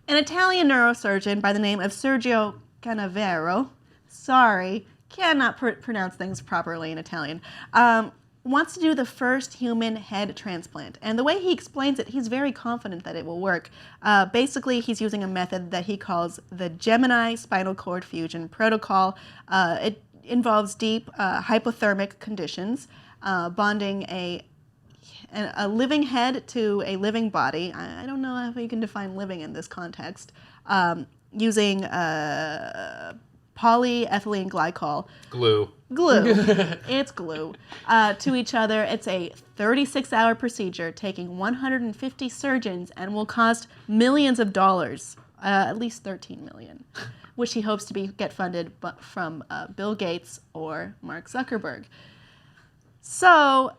An Italian neurosurgeon by the name of Sergio Canavero, sorry, cannot pronounce things properly in Italian, wants to do the first human head transplant. And the way he explains it, he's very confident that it will work. Basically, he's using a method that he calls the Gemini spinal cord fusion protocol. It involves deep hypothermic conditions, bonding a living head to a living body. I don't know how you can define living in this context. Using polyethylene glycol. Glue. It's glue. To each other. It's a 36-hour procedure taking 150 surgeons and will cost millions of dollars, at least $13 million, which he hopes to get funded from Bill Gates or Mark Zuckerberg. So,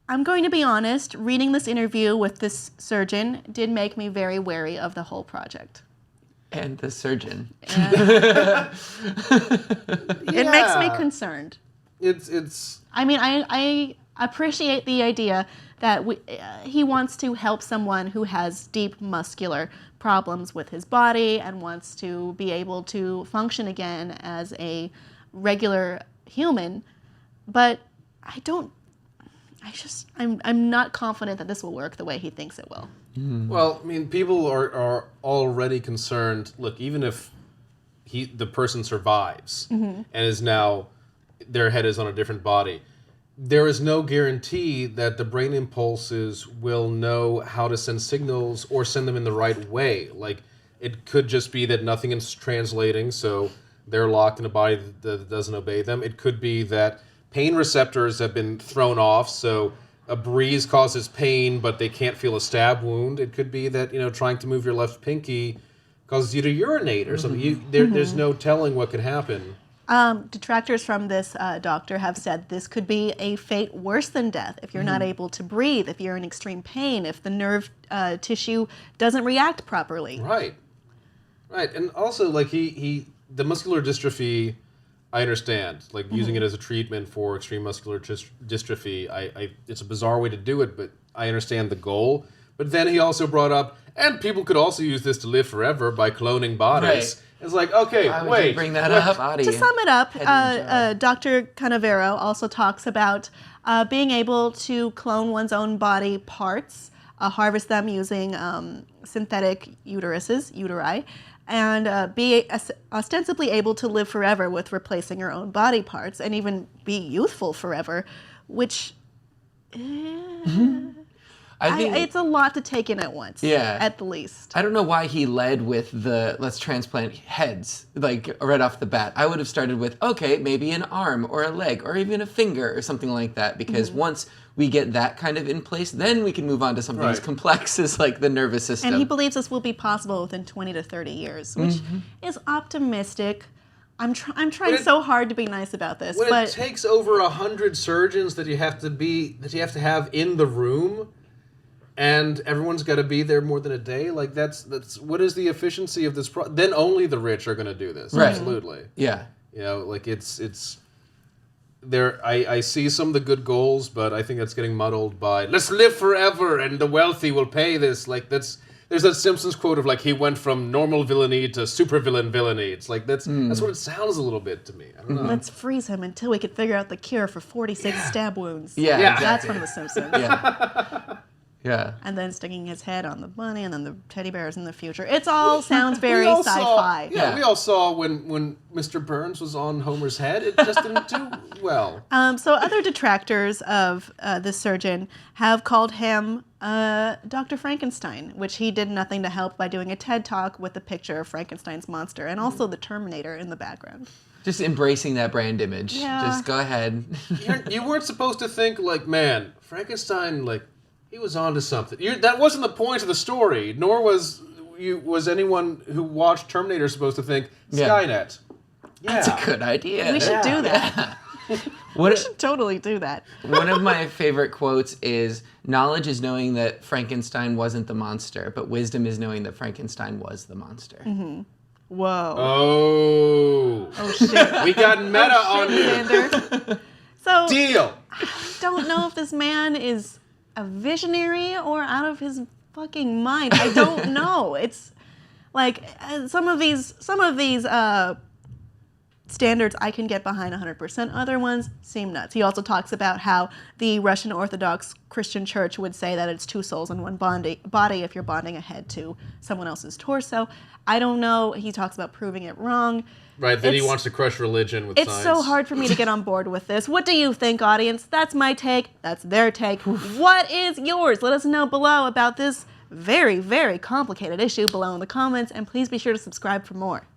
I'm going to be honest, reading this interview with this surgeon did make me very wary of the whole project. And the surgeon. It makes me concerned. It's. I mean, I appreciate the idea that he wants to help someone who has deep muscular problems with his body and wants to be able to function again as a regular human, but I'm not confident that this will work the way he thinks it will. Well, I mean, people are already concerned. Look, even if the person survives and is now, their head is on a different body, there is no guarantee that the brain impulses will know how to send signals or send them in the right way. Like, it could just be that nothing is translating, so they're locked in a body that doesn't obey them. It could be that pain receptors have been thrown off, so a breeze causes pain, but they can't feel a stab wound. It could be that, trying to move your left pinky causes you to urinate or something. There's no telling what could happen. Detractors from this doctor have said this could be a fate worse than death if you're not able to breathe, if you're in extreme pain, if the nerve tissue doesn't react properly. Right. And also, like, the muscular dystrophy, I understand, like, using it as a treatment for extreme muscular dystrophy. It's a bizarre way to do it, but I understand the goal. But then he also brought up, and people could also use this to live forever by cloning bodies. Right. It's like, okay, Why would wait. you bring that up? To sum it up, Dr. Canavero also talks about being able to clone one's own body parts, harvest them using synthetic uteri, and be ostensibly able to live forever with replacing your own body parts and even be youthful forever, which it's a lot to take in at once, at the least. I don't know why he led with the let's transplant heads, like right off the bat. I would have started with, okay, maybe an arm or a leg or even a finger or something like that, because once we get that kind of in place, then we can move on to something as complex as like the nervous system. And he believes this will be possible within 20 to 30 years, which is optimistic. I'm trying so hard to be nice about this, when but it takes over 100 surgeons that you have to have in the room, and everyone's got to be there more than a day, like that's what is the efficiency of this? Then only the rich are going to do this. Right. Absolutely. Yeah. Like it's. There, I see some of the good goals, but I think that's getting muddled by let's live forever and the wealthy will pay this. Like there's that Simpsons quote of like he went from normal villainy to supervillain villainy. It's like that's what it sounds a little bit to me. I don't know. let's freeze him until we can figure out the cure for 46 stab wounds. Yeah, That's exactly. from The Simpsons. Yeah. And then sticking his head on the bunny, and then the teddy bears in the future. It all sounds very sci-fi. We all saw when Mr. Burns was on Homer's head, it just didn't do well. So other detractors of this surgeon have called him Dr. Frankenstein, which he did nothing to help by doing a TED Talk with a picture of Frankenstein's monster and also the Terminator in the background. Just embracing that brand image. Yeah. Just go ahead. You weren't supposed to think like, man, Frankenstein, like, he was onto something. That wasn't the point of the story, nor was anyone who watched Terminator supposed to think Skynet. Yeah. That's a good idea. We should do that. We should totally do that. One of my favorite quotes is, knowledge is knowing that Frankenstein wasn't the monster, but wisdom is knowing that Frankenstein was the monster. Mm-hmm. Whoa. Oh shit. We got meta on you. Xander. So, Deal. I don't know if this man is a visionary or out of his fucking mind. I don't know. It's Like some of these standards I can get behind 100%. Other ones seem nuts. He also talks about how the Russian Orthodox Christian Church would say that it's two souls in one body if you're bonding a head to someone else's torso. I don't know. He talks about proving it wrong. Right, that he wants to crush religion with It's science. so hard for me to get on board with this. What do you think, audience? That's my take. That's their take. What is yours? Let us know below about this very, very complicated issue below in the comments, and please be sure to subscribe for more.